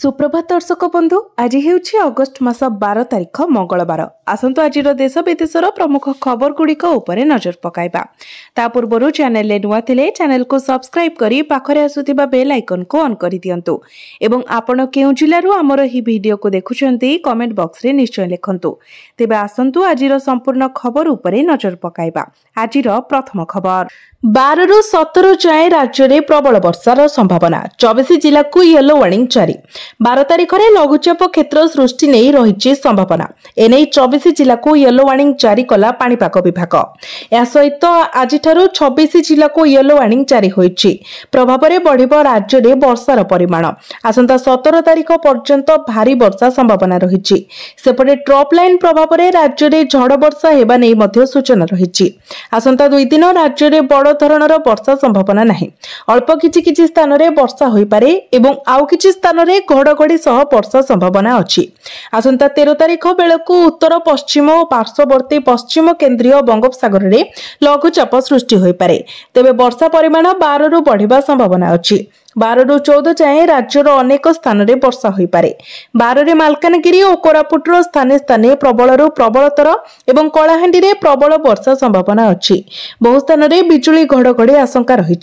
सुप्रभात दर्शक बंधु आज हेउछि अगस्ट मास 12 तारिख मंगलवार। आसंतु आज देश विदेशर प्रमुख खबर गुड़िक उपरे नजर पकाइबा। ता पूर्वरु चैनल ले नुआ थिले चैनल को सब्सक्राइब करी पाखरे आसुथिबा बेल आइकन को ऑन करि दियंतु एवं आपण केउ जिल्लारु हमर ही वीडियो को देखुछन्ती कमेंट बॉक्स रे निश्चय लिखंतु। तेबे आसंतु आजिर संपूर्ण खबर उपरे नजर पकाइबा। आजिर प्रथम खबर 12 रु 17 जाए राज्य में प्रबल वर्षार संभावना। 24 जिला को येलो वार्निंग जारी। 12 तारिख में लघुचाप क्षेत्र सृष्टि नहीं रही संभावना। एने 24 जिला को येलो वार्निंग जारी कला पाणीपाग विभाग। या सहित आज 26 जिला को येलो वार्निंग जारी होइछि। प्रभाव में बढ़िबो राज्य में वर्षार परिमाण। आसंता 17 तारिख पर्यंत भारी वर्षा संभावना रही। सेपटे ट्रप लाइन प्रभाव में राज्य में झड़ वर्षा हेबा नै मध्य सूचना रही। आसंता 2 दिन राज्य में बड़ धरणर वर्षा संभावना नहीं। अल्प किछि स्थान रे वर्षा होई पारे एवं आउ किछि स्थान रे घड़घड़ी सह वर्षा संभावना अछि। आसंता 13 तारिख बेलकु उत्तर पश्चिम और पार्श्ववर्ती पश्चिम केंद्रीय बंगोपसागर रे लघुचाप सृष्टि होई पारे। तेबे वर्षा परिमाण 12 रु बढ़िबा संभावना अछि। 12 रु 14 जाए राज्यर अनेक स्थान रे वर्षा होई पारे। 12 रे मालकानगिरी और कोरापुटर स्थाने स्थाने प्रबल रु प्रबलतर एवं कलाहांडी रे प्रबल वर्षा संभावना अछि। बहु स्थान रे बिजुली घड़घड़ी आशंका रही।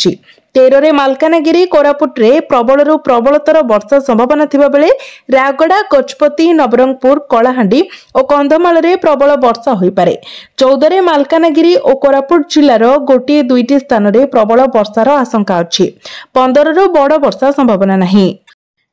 13 रे मालकानगिरी कोरापुट रे प्रबल रु प्रबलतर वर्षा संभावना थिबा बेले रायगड़ा गजपति नवरंगपुर कलाहांडी और कंधमाल रे प्रबल वर्षा होई पारे। 14 रे मालकानगिरी और कोरापुट जिल्लार गोटे दुईटी स्थान रे प्रबल वर्षार आशंका अछि। 15 रु बड़ वर्षा संभावना नहीं।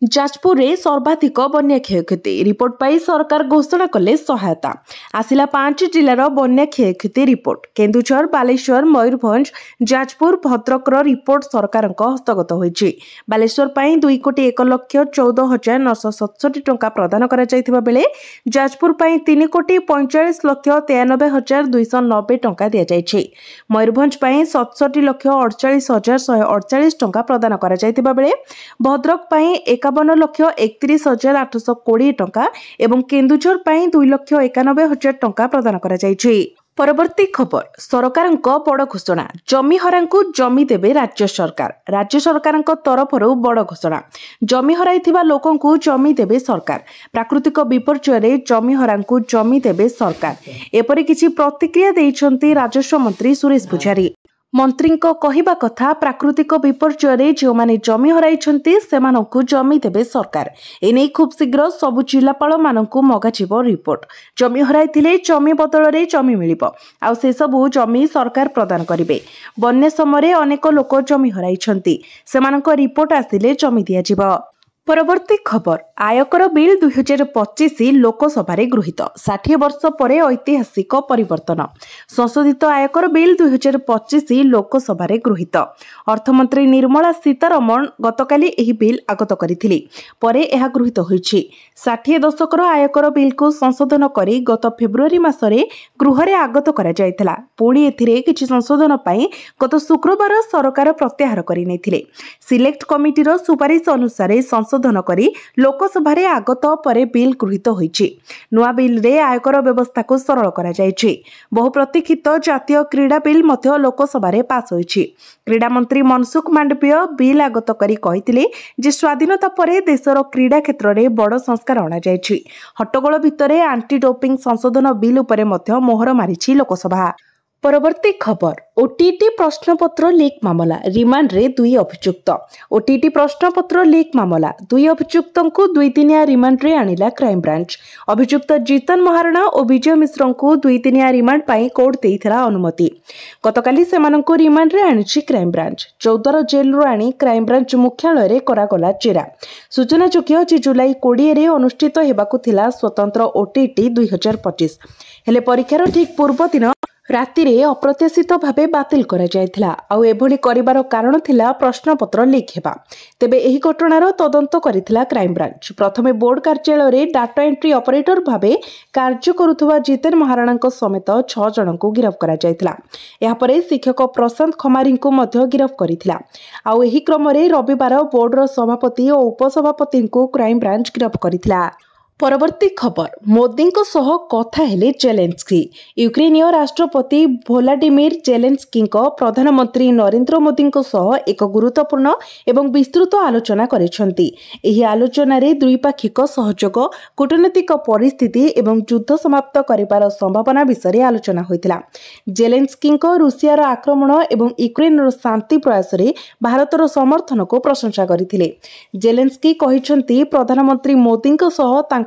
जाजपुर रे सर्वाधिक बन्या क्षयक्षति रिपोर्ट पाई सरकार घोषणा कले सहायता। आसिला 5 जिलार बन्या क्षयक्षति रिपोर्ट। केन्दुझर बालेश्वर मयूरभंज जाजपुर भद्रक रिपोर्ट सरकार हस्तगत होइछि। बालेश्वर पाई 2,01,14,967 टंका प्रदान करा जायथिबा बेले जाजपुर पाई 3,45,93,290 टंका दिया जायछि। मयूरभंज पाई 67,48,148 टंका प्रदान करा जायथिबा बेले भद्रक पाई 51,31,820 टंका एवं केन्दुझर पाई 2,91,000 टंका प्रदान करा जायछि। परवर्ती खबर सरकारक बड़ घोषणा। जमी हरांकु जमी देबे राज्य सरकार। राज्य सरकारक तरफरु बड़ घोषणा। जमी हराइथिबा लोकंकु जमी देबे सरकार। प्राकृतिक विपर्यय रे जमी हरांकु जमी देबे सरकार। एपरि किछि प्रतिक्रिया दैछन्ती राजस्व मंत्री सुरेश पुजारी। मंत्री कहिबा कथा प्राकृतिक विपर्यय रे जो माने जमी हराइछन्ती सेमानंकु जमी देबे सरकार। एने खूब शीघ्र सबु जिलापाल मानंकु मगाजिबो रिपोर्ट। जमी हराइथिले जमी बदल रे जमी मिलिबो आ से सबु जमी सरकार प्रदान करिवे। बन्या समय अनेक लोक जमी हराइछन्ती सेमानंक रिपोर्ट आसिले जमी दिया जिवो। परवर्ती खबर आयकर बिल 2025 लोकसभा गृहीत। 60 वर्ष पर ऐतिहासिक परिवर्तन। संशोधित आयकर बिल 2025 लोकसभा गृहीत। अर्थमंत्री निर्मला सीतारमण गतकाली एही बिल आगत करथिले परे एहा गृहीत होईछि। 60 दशकर आयकर बिल को संशोधन करी गत फेब्रुआरी मासरे गृहरे आगत करा जायथिला। पुणी एथिरे किछि संशोधन पई गत शुक्रवार सरकार प्रत्याहार करि नैथिले। सिलेक्ट कमिटीर सुपारिश अनुसार संशोधन करी लोकसभा रे आगत परे बिल गृहीत होईछि। नुआ बिल रे आयकर व्यवस्था को सरल करा जायछि। बहु प्रतीक्षित जातीय क्रीड़ा बिल मध्य लोकसभा रे पास होईछि। क्रीड़ा मंत्री मनसुख मांडवीय बिल आगत करी कहिथिले जे स्वाधीनता परे देशर क्रीड़ा क्षेत्र रे बड़ संस्कार अणा जायछि। हट्टगोल भितरे एंटी डोपिंग संशोधन बिल उपरे मध्य मोहर मारिछि लोकसभा। परवर्ती खबर ओटीटी प्रश्नपत्र लीक मामला। रिमांड रे 2 अभियुक्त। ओटीटी प्रश्नपत्र लीक मामला 2 अभियुक्तों को 2 दिनिया रिमांड रे आनिला क्राइम ब्रांच। अभियुक्त जीतन महाराणा और विजय मिश्र को 2 दिनिया रिमांड पाई कोर्ट देइथिला अनुमति। गतकाली सेमानंको रिमांड रे आनिछि क्राइम ब्रांच। 14 जेल रो आनी क्राइम ब्रांच मुख्यालय रे करागला चेरा। सूचना जोग्य जे जुलाई 20 रे अनुष्ठित हेबाकु थिला स्वतंत्र ओटीटी 2025 हेले परीक्षार ठीक पूर्व दिन राति रे अप्रत्याशित भावे बातिल करा जायथिला। आउ एभली करिवार कारण थिला प्रश्नपत्र लीक हेबा। तेबे एही घटनार तदंत करिथिला क्राइम ब्रांच। प्रथमे बोर्ड कार्यालय रे डाटा एंट्री ऑपरेटर भावे कार्य करुथुवा जितेन महाराणांको समेत 6 जनंको गिरफ करा जायथिला। एहा परे शिक्षक प्रशांत खमारींको मध्य गिरफ करिथिला। आउ एही क्रम रे रविवार बोर्डर सभापति और उपसभापतिंको क्राइम ब्रांच गिरफ करिथिला। परवर्ती खबर मोदी कथा हेले जेलेन्स्की। यूक्रेनीय राष्ट्रपति भोलाडिमिर जेलेन्स्की प्रधानमंत्री नरेंद्र मोदी एक गुरुत्वपूर्ण एवं विस्तृत आलोचना करिसेंती। एही आलोचना रे द्विपाक्षिक सहयोग, कूटनीतिक परिस्थिति एवं युद्ध समाप्त करिबार संभावना विषय आलोचना होइतिला। जेलेन्स्की रूसियार आक्रमण एवं यूक्रेन शांति प्रयास रे भारतर समर्थन को प्रशंसा करथिले। जेलेन्स्की कहिसेंती प्रधानमंत्री मोदी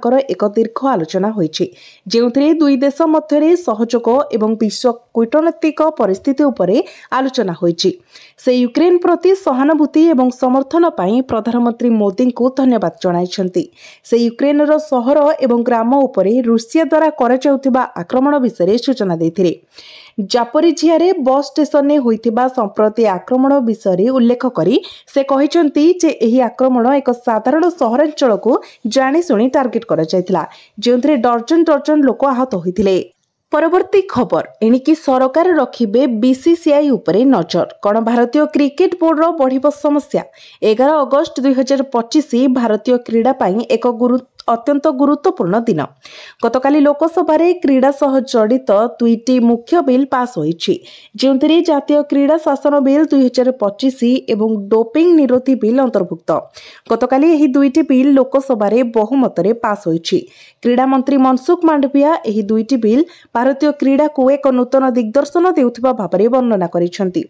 एक दीर्घ आलोचना होइछि, जेउथिरे दुई देश मध्यरे सहयोग एवं विश्व कूटनीतिक परिस्थिति उपरे आलोचना होइछि। से यूक्रेन प्रति सहानुभूति एवं समर्थन पाई प्रधानमंत्री मोदी को धन्यवाद जणाइछन्ति। से यूक्रेनर शहर एवं ग्राम उपरे रूसिया द्वारा कराଯାउथिबा आक्रमण विषय सूचना दैथिले। जापोरिझियारे बस स्टेशन में होइथिबा संप्रति आक्रमण विषय उल्लेख करी से कहिसेंती जे एही आक्रमण एक साधारण सहरांचल को जाणीशुणी टार्गेट करा जायतिला, जेउथिरे डर्जन डर्जन लोक आहत होइथिले। परवर्ती खबर एणिकी सरकार रखिबे बीसीसीआई उपरे नजर। कण भारतीय क्रिकेट बोर्ड बढ़िब समस्या। 11 अगस्त 2025 भारतीय क्रीड़ा पाई एक अत्यंत गुरुत्वपूर्ण दिन। गतकाली लोकसभा क्रीड़ा सह जड़ित दुईटी मुख्य बिल पास होइछि, जेउथिरे जातीय क्रीड़ा शासन बिल 2025 एवं डोपिंग निरोधी बिल अंतर्भुक्त। गतकाली एही दुईटी बिल लोकसभा बहुमत पास होइछि। क्रीड़ा मंत्री मनसुख मांडविया एही दुईटी बिल भारतीय क्रीड़ा को एक नूतन दिग्दर्शन देउथिबा भाबरे वर्णना करिसेंती।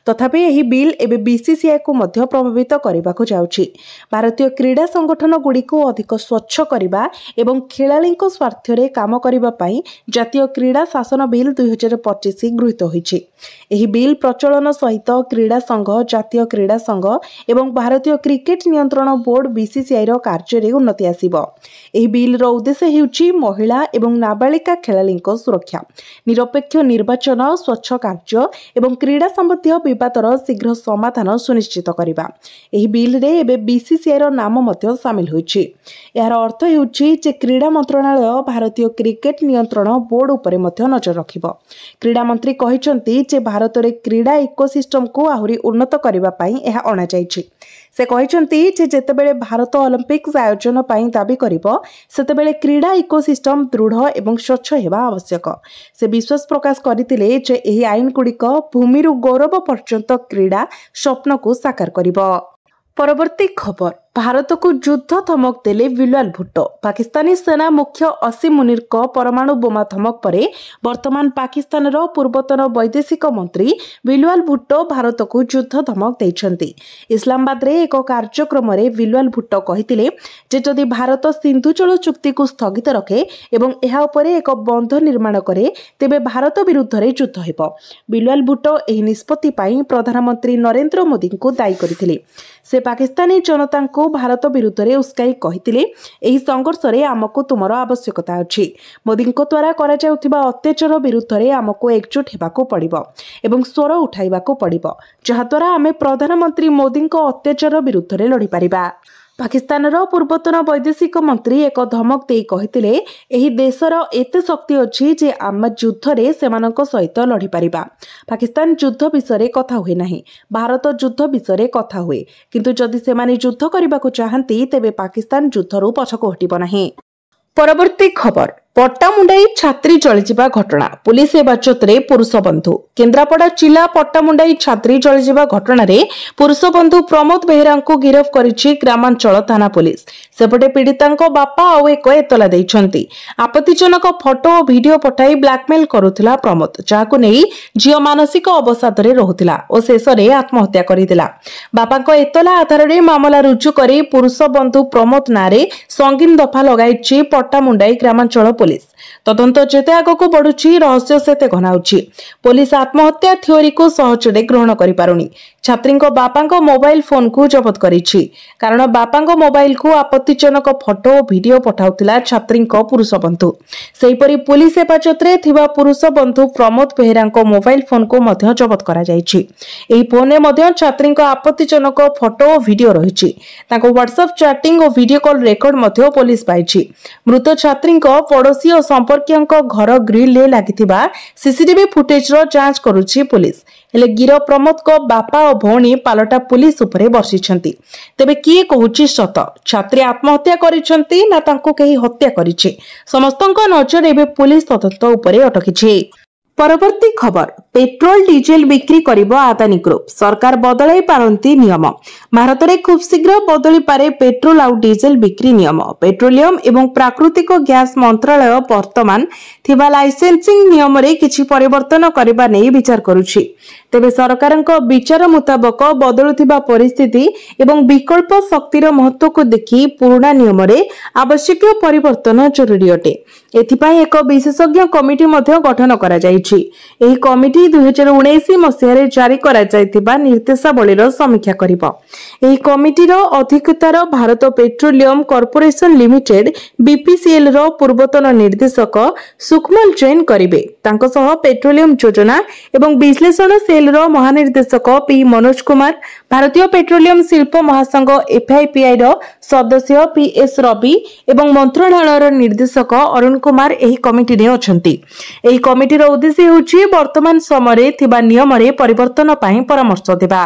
तथापि एही बिल एबे बीसीसीआई को मध्य प्रभावित करबाको जाउछि। भारतीय क्रीड़ा संगठन गुडी को अधिक स्वच्छ करबा एवं खेलाड़ीको स्वार्थरे काम करबा पई जातीय क्रीड़ा शासन बिल 2025 गृहीत होइछि। एही बिल प्रचलन सहित क्रीड़ा संघ, जातीय क्रीड़ा संघ एवं भारतीय क्रिकेट नियंत्रण बोर्ड बीसीसीआई रो कार्य उन्नति आसीबो। एही बिल रो उद्देश्य हेउछि महिला एवं नाबालिका खेलाड़ीको सुरक्षा, निरपेक्ष निर्वाचन, स्वच्छ कार्य एवं क्रीड़ा संबंधी विवादर शीघ्र समाधान सुनिश्चित करबा। एही बिल रे एबे बीसीसीआई रो नाम मध्य शामिल होइछि। यार अर्थ हेउछि जे क्रीड़ा मंत्रालय भारतीय क्रिकेट नियंत्रण बोर्ड उपरे मध्य नजर रखिबो। क्रीड़ा मंत्री कहिसेंती जे भारत रे क्रीड़ा इकोसिस्टम को आहुरी उन्नत करबा पई एहा अणा जायछि। से कहिसेंती जे जेतेबेले भारत ओलंपिक्स आयोजन पई दाबी करिबो सेतेबेले क्रीड़ा इकोसिस्टम दृढ़ एवं स्वच्छ हेबा आवश्यक। से विश्वास प्रकाश करथिले जे एही आईन गुडिक भूमिरु गौरव पर्यंत क्रीड़ा स्वप्न को साकार करिबो। परवर्ती खबर भारत को युद्ध धमक देले बिलावल भुट्टो। पाकिस्तानी सेना मुख्य असीम मुनीर परमाणु बोमा धमक परे वर्तमान पाकिस्तान पूर्वतन वैदेशिक मंत्री बिलावल भुट्टो भारत को युद्ध धमक देइछन्ति। इस्लामाबाद रे एक कार्यक्रम रे बिलावल भुट्टो कहितिले जे जदि भारत सिंधु जल चुक्ति को स्थगित रखे एवं एहा उपरे एक बंध निर्माण करे तेबे भारत विरुद्ध रे युद्ध हेबो। बिलावल भुट्टो एही निष्पत्ति पई प्रधानमंत्री नरेंद्र मोदी को दायी करथिले। से पाकिस्तानी जनता को भारत विरुद्ध रे उस्काई कहितिले एही संघर्ष रे आमको तुमर आवश्यकता अछि। मोदी द्वारा करा जाउथिबा अत्याचार विरुद्ध रे आमको एकजुट हेबाको पड़िबो एवं स्वर उठाइबाको पड़िबो, जहा द्वारा आमे प्रधानमंत्री मोदी को अत्याचार विरुद्ध रे लड़ी पारिबा। पाकिस्तान पूर्वतन वैदेशिक मंत्री एक धमक दे कहितिले एही देशर एते शक्ति अछि जे आम युद्ध रे सेमानक सहित लड़ी पारिबा। पाकिस्तान युद्ध विषय कथा हुए नाही, भारत युद्ध विषय कथा हुए, किंतु जदि सेमाने युद्ध करबाको चाहंती तेबे पाकिस्तान युद्धरू पछको हटिबो नाही। परवर्ती खबर पट्टामुंडाई छात्री जलिजिबा घटना। पुलिस हेफाजत रे पुरुष बंधु। केन्द्रापड़ा जिला पट्टामुंडाई छात्री जलिजिबा घटना रे पुरुष बंधु प्रमोद बेहेरा को गिरफ करिछि ग्रामांचल थाना पुलिस। सेपटे पीड़ितांको बापा आउ एक एतला दैछन्ति। आपत्तिजनक फोटो और वीडियो पठाई ब्लैकमेल करुथिला प्रमोद, जाहाकु नै झियो मानसिक अवसाद रे रहुथिला और शेष रे आत्महत्या करिदिला। बापाको एतला आधार रे मामला रुजु करी पुरुष बंधु प्रमोद नारे संगीन दफा लगाइछि पट्टामुंडाई ग्रामांचल पुलिस। तदंत जेते आगको बढ़ुछि रहस्य सेते घनाउछि। पुलिस आत्महत्या थ्योरी को सहजरे ग्रहण करि पारुनी। छात्रीको बापाको मोबाइल फोन को जब्त करिछि, कारण बापाको मोबाइल को आपत्तिजनक फोटो और वीडियो पठाउथिला छात्रीको पुरुष बंधु। सेहिपरि पुलिस हेफाजत रे थिबा पुरुष बंधु प्रमोद बेहेराको मोबाइल फोन को मध्य जब्त करा जाइछि। एही फोन रे मध्य छात्रीको आपत्तिजनक फोटो और वीडियो रहिछि। ताको WhatsApp चैटिंग और वीडियो कॉल रेकॉर्ड मध्य पुलिस पाइछि। मृत छात्रीको पड़ोसी और संपर्कियों घर ग्रिल रे लागिथिबा सीसीटीवी फुटेज रो जांच करुछि पुलिस। हेले गिरफ प्रमोद को बापा और भौणी पालटा पुलिस उपरे बर्षिछंती। तेबे किए कहूछि सत, छात्री आत्महत्या करिछंती ना तांको केही हत्या करिछि? समस्तଙ୍କ नजर एबे पुलिस तदंत उपरे अटकिछि। परवर्ती खबर, पेट्रोल डीजेल बिक्री करिबो आदानी ग्रुप, सरकार बदलाई पारंती नियम। भारत में खूब शीघ्र बदली पारे पेट्रोल आउ डीजेल बिक्री नियम। पेट्रोलियम एवं प्राकृतिक गैस मंत्रालय वर्तमान थिबा लाइसेंसिंग नियम रे किछि परिवर्तन करबा नै विचार करुछि। तेबे सरकारक विचार मुताबक बदलुथिबा परिस्थिति एवं विकल्प शक्तिर महत्व को देखि पुराना नियम रे आवश्यक परिवर्तन जरूरी अटे। एथिपाई एक विशेषज्ञ कमिटी मध्य गठन करा जायछि। एही कमिटी 2019 मसिहारे जारी करा जायतिबा निर्देशावलीर समीक्षा करिबो। एही कमिटीर अध्यक्षतार Bharat petroleum corporation limited BPCL रो पूर्वतन निर्देशक सुखमल जैन करिवे। तांको सह पेट्रोलियम योजना एवं विश्लेषण सेल रो महानिर्देशक पी मनोज कुमार, भारतीय पेट्रोलियम शिल्प महासंघ एफआईपीआई रो सदस्य पीएस रवि एवं मंत्रालयर निर्देशक अरुण कुमार एही कमिटी रे अछंती। एही कमिटीर उद्देश्य होछि वर्तमान समय थिबा नियम रे परिवर्तन पई परामर्श देबा।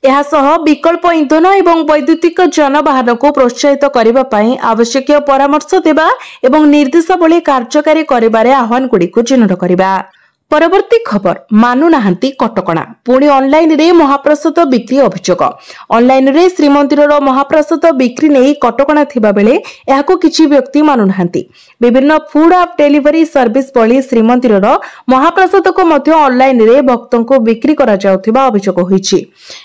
यह सह विकल्प इंधन एवं वैद्युतिक जानवाहन को प्रोत्साहित करबा पई आवश्यक परामर्श देबा एवं निर्देशावली कार्यकारी करिबारे आह्वान गुडी को चिन्हट करबा। परवर्ती खबर, मानु नाहंती कटकणा, पुणी ऑनलाइन रे महाप्रसाद बिक्री अभियोग। ऑनलाइन रे श्रीमंदिर रो महाप्रसाद बिक्री नै कटकणा थिबा बेले याको किछि व्यक्ति मानु नाहंती। विभिन्न फूड ऐप डेलीवरी सर्विस बळी श्रीमंदिर रो महाप्रसाद को मध्य ऑनलाइन रे भक्तों को बिक्री करा जाउथिबा अभियोग होईछि।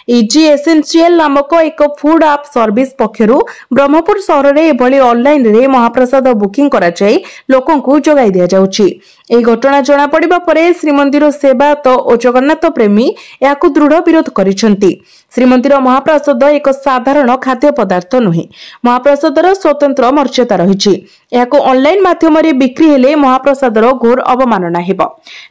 इजी एसेंशियल नामक एक फूड ऐप सर्विस पक्षरु ब्रह्मपुर शहर रे एभली ऑनलाइन रे महाप्रसाद बुकिंग करा जाय लोकन को जोगाई दिया जाउछि। एही घटना जणा पड़िबा परे श्रीमंदिर सेवायत और जगन्नाथ प्रेमी याकु दृढ़ विरोध करिसंती। श्रीमंदिर महाप्रसाद एक साधारण खाद्य पदार्थ नुहे, महाप्रसादर स्वतंत्र मर्यादा रहिछि। याकु ऑनलाइन माध्यम रे बिक्री हेले महाप्रसादर घोर अवमानना हेबो।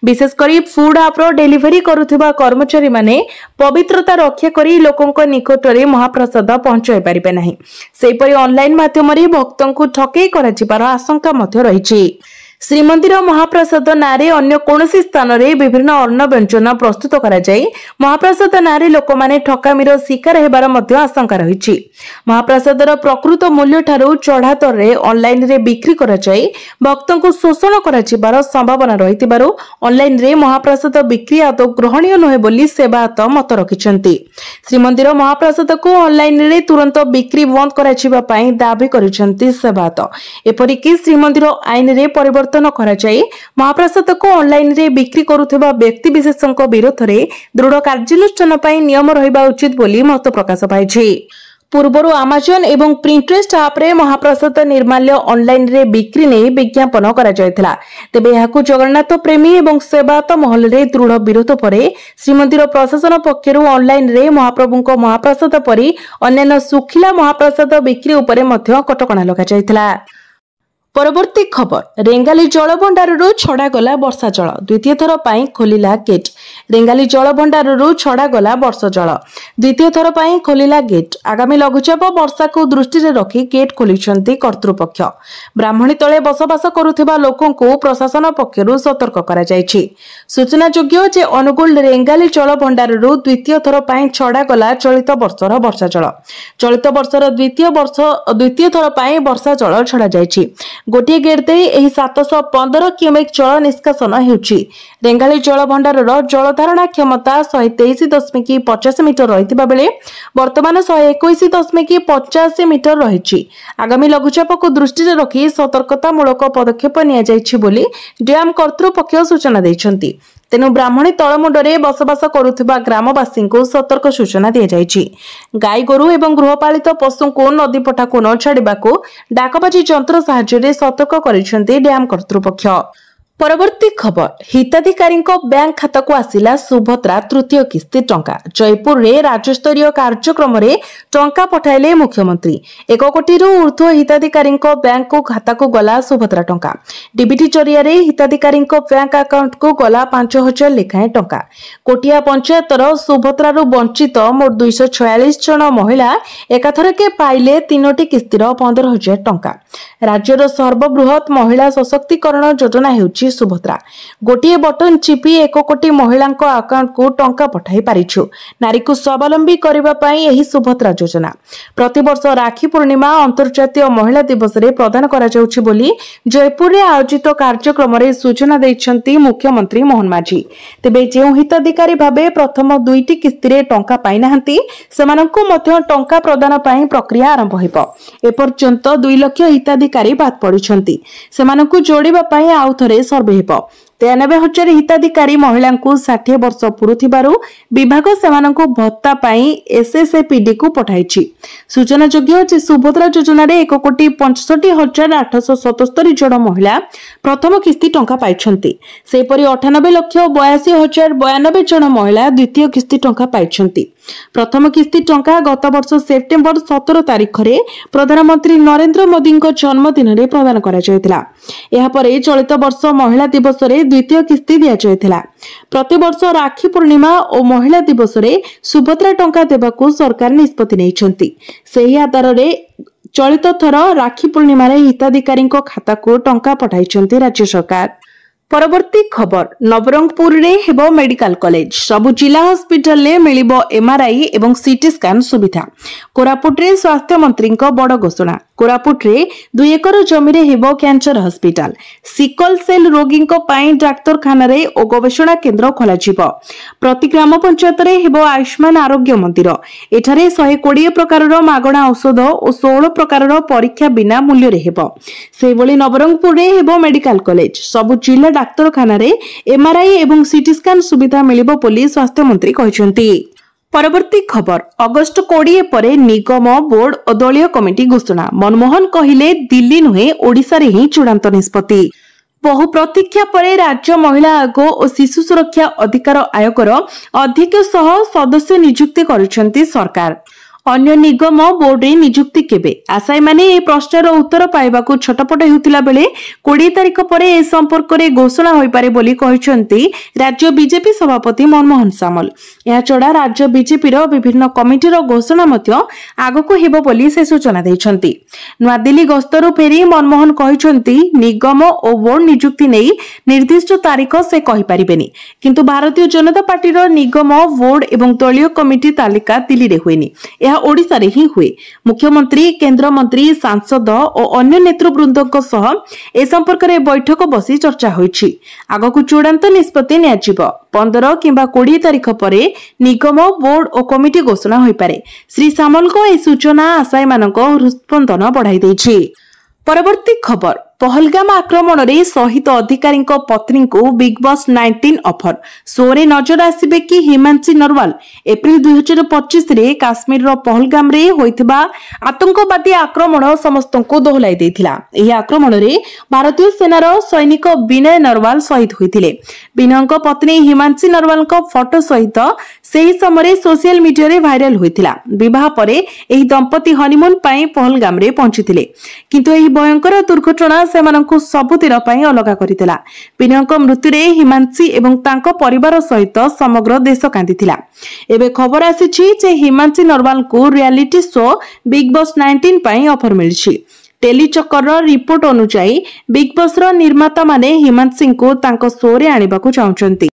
विशेष करी फूड ऐप रो डेलीवरी करुथिबा कर्मचारी माने पवित्रता रक्षा करी लोकंक निकट रे महाप्रसाद पहुंचाई परिबे नाही। सेपरि ऑनलाइन माध्यम रे भक्तों को ठकेई करा जिबार आशंका मध्य रहिछि। श्रीमंदिर महाप्रसाद नारे अन्य कोनोसी स्थान रे विभिन्न अन्न व्यंजन प्रस्तुत करा जाय महाप्रसाद नारे लोक माने ठकामीर शिकार हेबार मध्य आशंका रहिछि। महाप्रसादर प्रकृत मूल्य ठारू चढ़ा दर रे ऑनलाइन रे बिक्री करा जाय भक्तों को शोषण करा जिबार संभावना रहितिबारु ऑनलाइन रे महाप्रसाद बिक्री आदौ ग्रहणीय नहे बोली सेवायत मत रखिछंती। श्रीमंदिर महाप्रसाद को ऑनलाइन रे तुरंत बिक्री बंद करा जिबा पई दाबी करिछंती सेवायत। एपरि कि श्रीमंदिर आईन रे परिवर्तन करा जाय महाप्रसाद को ऑनलाइन रे बिक्री करुथिबा व्यक्ति विशेषक विरोध रे दृढ़ कार्यानुष्ठान पई नियम रहिबा उचित बोली मत प्रकाश पाइछि। पूर्वरु अमेजन एवं प्रिंटरेस्ट ऐप रे महाप्रसाद निर्माल्य ऑनलाइन रे बिक्री नै विज्ञापन करा जायथिला। तेबे याकु जगन्नाथ प्रेमी एवं सेवायत महल रे दृढ़ विरोध परे श्रीमंदिर प्रशासन पक्षरु ऑनलाइन रे महाप्रभुको महाप्रसाद परि अन्य सुखिला महाप्रसाद बिक्री उपरे मध्य कटकणा लगा जायथिला। परवर्ती खबर, रेंगाली जलभंडारु छड़ा गला वर्षा जल, द्वितीय थर पाई खोलिला गेट। रेंगाली जलभंडारु छड़ा गला वर्षा जल, द्वितीय थर पाई खोलिला गेट। आगामी लघुचाप वर्षा को दृष्टि रे रखी गेट खोलिछंती कर्तृपक्ष। ब्राह्मणी तळे बसवास करुथिबा लोकन को प्रशासन पक्षरु सतर्क करा जायछि। सूचना योग्य जे अनुगुल रेंगाली जलभंडारु द्वितीय थर पाई छड़ा गला चलित वर्षर वर्षा जल। चलित वर्षर द्वितीय थर पाई वर्षा जल छड़ा जायछि। गोटे गेट दे एही 715 क्यूमेक जल निष्कासन हेउछि। रेंगाली जलभंडारर जलधारणा क्षमता 123.50 मीटर रहितिबा बेले वर्तमान 121.85 मीटर रहिछि। आगामी लघुचाप को दृष्टि रे रखी सतर्कतामूलक पदक्षेप निया जायछि बोली डैम कर्तृपक्ष सूचना दैछंती। तेनु ब्राह्मणी तळमुंडरे बसवास करुथिबा ग्रामवासी को सतर्क सूचना दिया जायछि। गाई गोरु एवं गृहपालित पशु को नदी पठा को न छाड़िबाकू डाकबाजी यंत्र साहाय्य सतर्क करिसेंती डैम कर्तृपक्ष। परवर्ती खबर हिताधिकारी बैंक खाता को आसिला सुभद्रा तृतीय किस्ती टंका। जयपुर रे राज्यस्तरीय कार्यक्रम रे टंका पठाइले मुख्यमंत्री। 1 कोटी ऊर्ध्व हिताधिकारी बैंक को खाता को गला सुभद्रा टंका। डीबीटी जरिया रे हिताधिकारी बैंक अकाउंट को गला 5000 लेखाएं टंका। कोटिया पंचायतर सुभद्रा वंचित मोट 246 जन महिला एकाथरके पाइले 3टी किस्तीर 15000 टंका। राज्यर सर्वबृहत महिला सशक्तिकरण योजना हेउची सुभद्रा। गोटे बटन चिपी 1 कोटी महिला अकाउंट को टंका पठाई पारिछु। नारी को स्वावलंबी करबा पई एही सुभद्रा योजना प्रतिवर्ष राखी पूर्णिमा अंतर्जातीय महिला दिवस रे प्रदान करा जाउछि बोली जयपुर रे आयोजित कार्यक्रम रे सूचना दैछंती मुख्यमंत्री मोहन माझी। तेबे जेउ हिताधिकारी भाबे प्रथम 2टी किस्ती रे टंका पाइ नाहंती सेमानंकु मध्य टंका प्रदान पई प्रक्रिया आरंभ हेबो। एपर्यंत 2 लाख हिताधिकारी बाद पड़िछंती सेमानंकु जोड़िबा पई आउ थरे सर्वे हेबो। 93,000 हिताधिकारी महिला 60 वर्ष पुरुथिबारु विभाग सेमानंकु भत्ता पाई एसएसएपीडी को पठाइछि। सूचना योग्य जे सुभद्रा योजना रे 1 कोटी 65,877 जन महिला प्रथम किस्ती टंका पाइछंती। सेपरि 98,82,092 जन महिला द्वितीय किस्ती टंका पाइछंती। प्रथम किस्ती टंका गत वर्ष सेप्टेम्बर 17 तारिख रे प्रधानमंत्री नरेंद्र मोदी जन्मदिन रे प्रदान करा जायतिला। एहा परे चलित वर्ष महिला दिवस रे द्वितीय किस्ती दिया जायतिला। प्रति वर्ष राखी पूर्णिमा और महिला दिवस रे सुभद्रा टंका देबाकू सरकार निष्पत्ति नेइछंती। सेही आधार रे चलित थर राखी पूर्णिमा रे हिताधिकारी खाता को टंका पठाइछंती राज्य सरकार। परवर्ती खबर नवरंगपुर रे हेबो मेडिकल कॉलेज। सबु जिला हॉस्पिटल ले मिलिबो एमआरआई एवं सीटी स्कैन सुविधा। कोरापुट रे स्वास्थ्य मंत्री बड़ घोषणा। कोरापुट रे 2 एकर जमी रे हेबो कैंसर हॉस्पिटल। सिकल सेल रोगी पई डाक्तरखाना रे ओ गवेषणा केंद्र खोला जिवो। प्रति ग्राम पंचायत रे हेबो आयुष्मान आरोग्य मंदिर। एठारे 120 प्रकारर मागणा औषध और 16 प्रकारर परीक्षा बिना मूल्य रे हेबो। सेबोली नवरंगपुर रे हेबो मेडिकल कॉलेज। सबु जिला डाक्तरखाना रे एमआरआई एवं सीटी स्कैन सुविधा मिलिबो बोली स्वास्थ्य मंत्री कहिसंती। परवर्ती खबर अगस्ट 20 परे निगम बोर्ड और दलीय कमिटी घोषणा। मनमोहन कहिले दिल्ली नुहे ओडिशा रे ही चूड़ांत निष्पत्ति। बहु प्रतीक्षा परे राज्य महिला आयोग और शिशु सुरक्षा अधिकार आयोगर अध्यक्ष सह सदस्य नियुक्ति करिसंती सरकार। अन्य निगम बोर्ड रे नियुक्ति केबे आशायी माने ए प्रश्नर उत्तर पाइबाकू छटपट हेउतिला बेले 20 तारिख परे ए संपर्क रे घोषणा होई पारे बोली कहिसंती राज्य बीजेपी सभापति मनमोहन सामल। या छडा राज्य बीजेपी रो विभिन्न कमिटी रो घोषणा मध्य आगको हेबो बोली से सूचना दैछंती। नुआ दिल्ली गस्तरु फेरी मनमोहन कहिसंती निगम और बोर्ड नियुक्ति नै निर्दिष्ट तारिख से कहि परिबेनी, किंतु भारतीय जनता पार्टी रो निगम बोर्ड एवं दलीय कमिटी तालिका दिल्ली रे होइनी, यह ओडिशा रे ही हुए। मुख्यमंत्री केंद्र मंत्री सांसद और अन्य नेतृवृंदों सह ए संपर्क में बैठक बसी चर्चा होइछि। आगकू चूड़ांत निष्पत्ति नियाजिबो। 15 किंबा 20 तारिख परे निगम बोर्ड और कमिटी घोषणा होई पारे। श्री सामल को ए सूचना आशायी मानक हृस्पंदन बढ़ाई दैछि। परवर्ती खबर पहलगाम आक्रमण रे शहीद अधिकारी पत्नी को बिग बॉस 19 ऑफर। शो रे नजर आसिबे कि हिमांशी नरवाल एप्रिल 2025 रे काश्मीर रो पहलगाम रे होइथिबा आतंकवादी आक्रमण समस्त को दोहलाई देथिला। एही आक्रमण रे भारतीय सेनार सैनिक विनय नरवाल शहीद होइथिले। विनयଙ୍କ पत्नी हिमांशी नरवाल फोटो सहित सेही समय सोशल मीडिया रे भाइराल होइथिला। विवाह परे एही दंपति हनीमून पई पहलगाम रे पहुंचिथिले, किंतु एही भयंकर दुर्घटना सेमानंकु सबुदिन पई अलगा करितला। विनयଙ୍କ मृत्यु रे हिमांशी एवं तांको परिवार सहित समग्र देश कांदिथिला। एबे खबर आसीछि जे हिमांशी नरवाल को रियलिटी शो बिग बॉस 19 पई ऑफर मिलिछि। टेलीचक्कर रिपोर्ट अनुसार बिग बॉस रो निर्माता माने हिमांशी को तांको शो रे आनिबाकू चाहुचंती,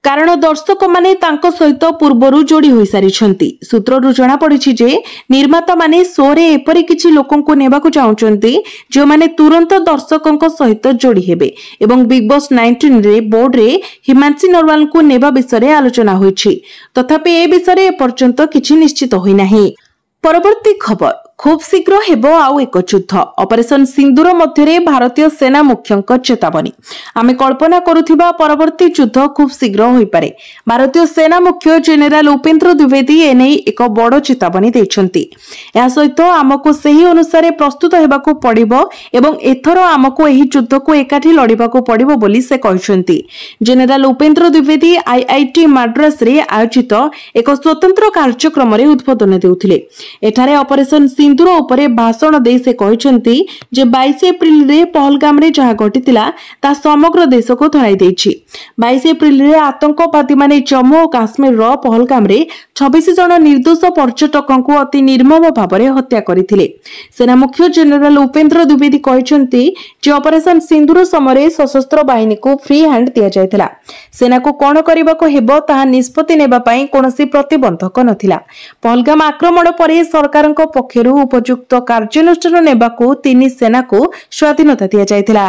कारण दर्शक माने तांको सहित पूर्वरु जोड़ी होई सारिछंती। सूत्ररु जणा पड़िछि जे निर्माता माने शो रे एपरि किछि लोकंकु नेबाकू चाहुचंती जो माने तुरंत दर्शकंक सहित जोड़ी हेबे एवं बिग बॉस 19 रे बोर्ड रे हिमांशी नरवाल को नेबा विषय रे आलोचना होइछि। तथापि ए विषय रे पर्यंत किछि निश्चित होई नाही। परवर्ती खबर खूब शीघ्र हेबो आउ एक युद्ध ऑपरेशन सिंदूर मध्य भारतीय सेना मुख्य चेतावनी आमे कल्पना करुथिबा परवर्ती युद्ध खूब शीघ्र होई पारे। भारतीय सेना मुख्य जेनेराल उपेंद्र द्विवेदी एने एक बड़ चेतावनी दैछंती। या सहित आमको सही अनुसार प्रस्तुत हेबाकू पड़िबो एवं एथरो आमको एही युद्ध को एकाठी लड़िबाकू पड़िबो बोली से कहिसंती। जेनेराल उपेंद्र द्विवेदी आईआईटी माड्रास रे आयोजित एक स्वतंत्र कार्यक्रम रे उद्बोधन देउथिले। एठारे ऑपरेशन सिंदूर उपरे भाषण दे से कहते जे 22 एप्रिल रे पहलगाम रे जहा घटितिला ता समग्र देश को थराई देछि। 22 एप्रिल रे आतंकवादी माने जम्मू और काश्मीर रो पहलगाम रे 26 जन निर्दोष पर्यटकों को अति निर्मम भाव में हत्या करथिले। सेना मुख्य जेनेराल उपेंद्र द्विवेदी कहते जे ऑपरेशन सिंदूर समय सशस्त्र बाहिनी को फ्री हैंड दिया जायतिला। सेना को कोन करबाको हेबो ताहा निष्पत्ति नेबा पई कोनोसी प्रतिबंधक नथिला। पहलगाम आक्रमण परे सरकारक पक्षरु उपयुक्त कार्यानुष्ठान नेबाकू तीन सेना को स्वाधीनता दिया जायतिला।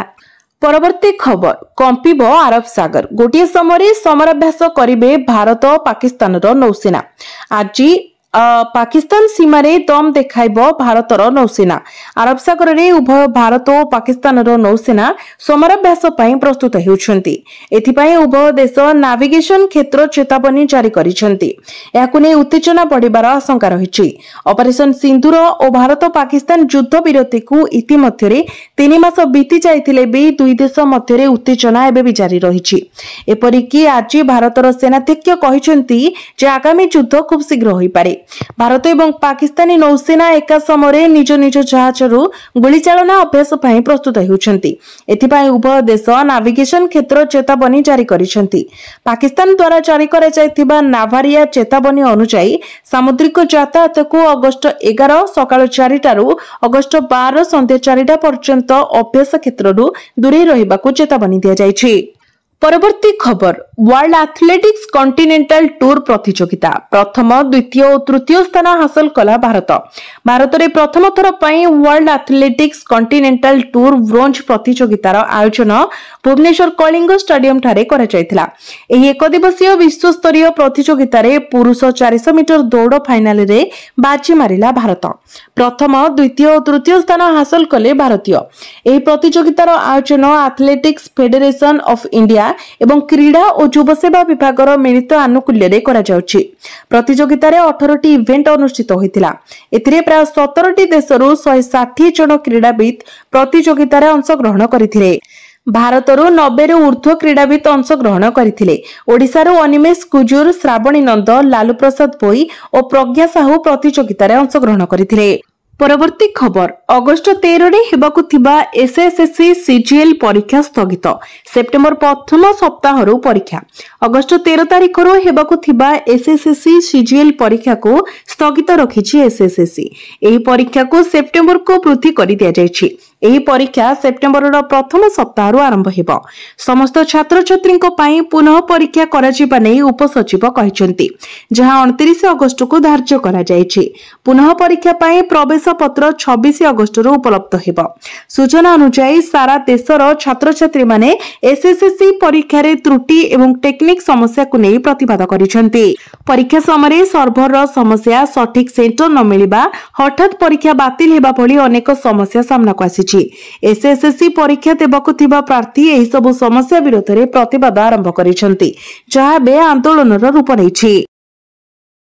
परवर्ती खबर कंपिब आरब सागर गोटे समय समराभ्यास करिवे भारत पाकिस्तान रो नौसेना। आज पाकिस्तान सीमा रे दम देखाइबो भारतर नौसेना। अरब सागर रे उभय भारत और पाकिस्तान रो नौसेना समराभ्यास पई प्रस्तुत हेउछंती। एथिपई उभय देश नाविगेशन क्षेत्र चेतावनी जारी करिसंती। याकु नै उत्तेजना बढ़िबार आशंका रहिछि। ऑपरेशन सिंदूर और भारत पाकिस्तान युद्ध विरति को इतिमध्ये 3 मास बीती जाइथिले भी दुई देश मध्ये उत्तेजना एबे भी जारी रहिछि। एपरिकी आज भारतर सेनाध्यक्ष कहिसंती जे आगामी युद्ध खूब शीघ्र होई पारे। भारत एवं पाकिस्तानी नौसेना एका समय निज निज जहाजरू गुलीचालना अभ्यास पई प्रस्तुत हेउछंती। एथिपई उभय देश नाविगेशन क्षेत्र चेतावनी जारी करिसंती। पाकिस्तान द्वारा जारी करा जायथिबा नाभारिया चेतावनी अनुसार सामुद्रिक यातायात को अगस्त 11 सकाळ 4 टारू अगस्त 12 संध्या 4 पर्यंत अभ्यास क्षेत्ररू दूरे रहिबाकू चेतावनी दिया जायछि। परवर्ती खबर वर्ल्ड एथलेटिक्स कॉन्टिनेंटल टूर प्रतियोगिता प्रथम द्वितीय और तृतीय स्थान हासिल कला भारत। भारत रे प्रथम थर पई world athletics continental tour bronze प्रतियोगितार आयोजन भुवनेश्वर कलिंग स्टेडियम ठारे करा जायतिला। एही एक दिवसीय विश्व स्तरीय प्रतियोगिता रे पुरुष 400 मीटर दौड़ फाइनल रे बाजी मारिला भारत। प्रथम द्वितीय और तृतीय स्थान हासिल कले भारतीय। एही प्रतियोगितार आयोजन एथलेटिक्स फेडरेशन ऑफ इंडिया एवं क्रीड़ा और युव सेवा विभागर मिलित आनुकूल्य रे करा जाउछि। प्रतियोगिता रे 18टी इवेंट अनुष्ठित होइतिला। एथिरे प्राय 17टी देशरू 160 जन क्रीड़ाविद प्रतियोगिता रे अंश ग्रहण करिथिले। भारतरू 90 रु ऊर्ध्व क्रीड़ाविद अंश ग्रहण करथिले। ओडिशारू अनिमेश कुजूर, श्रावणी नंद, लालू प्रसाद भोई और प्रज्ञा साहू प्रतियोगिता रे अंश ग्रहण करथिले। परवर्ती खबर अगस्त 13 रे हेबाकू थिबा एसएससी सीजीएल परीक्षा स्थगित। सेप्टेम्बर प्रथम सप्ताहरु परीक्षा। अगस्त 13 तारिख रु हेबाकू थिबा एसएससी सीजीएल परीक्षा को स्थगित रखिछि एसएससी। एही परीक्षा को सेप्टेम्बर को वृद्धि करि दिया जायछि। एही परीक्षा सेप्टेम्बर रो प्रथम सप्ताहरु आरंभ हेबो। समस्त छात्र छात्री को पई पुनः परीक्षा करा जिबा नै उपसचिव कहिसंती, जहां 29 अगस्त को धार्य करा जायछि। पुनः परीक्षा पई प्रवेश पत्र 26 अगस्त रु उपलब्ध हेबो। सूचना अनुसार सारा देशर छात्र छात्री माने एसएससी परीक्षा रे त्रुटि एवं टेक्निक समस्या को नै प्रतिवाद करिसंती। परीक्षा समय सर्भर रो समस्या, सठिक सेंटर न मिलिबा, हठात परीक्षा बातिल हेबा भली अनेक समस्या सामना को आसी। एसएससी परीक्षा देबाकू थिबा प्रार्थी एही सब समस्या विरोध रे प्रतिवाद आरंभ करिसंती, जहा बे आंदोलन रूप नैछि।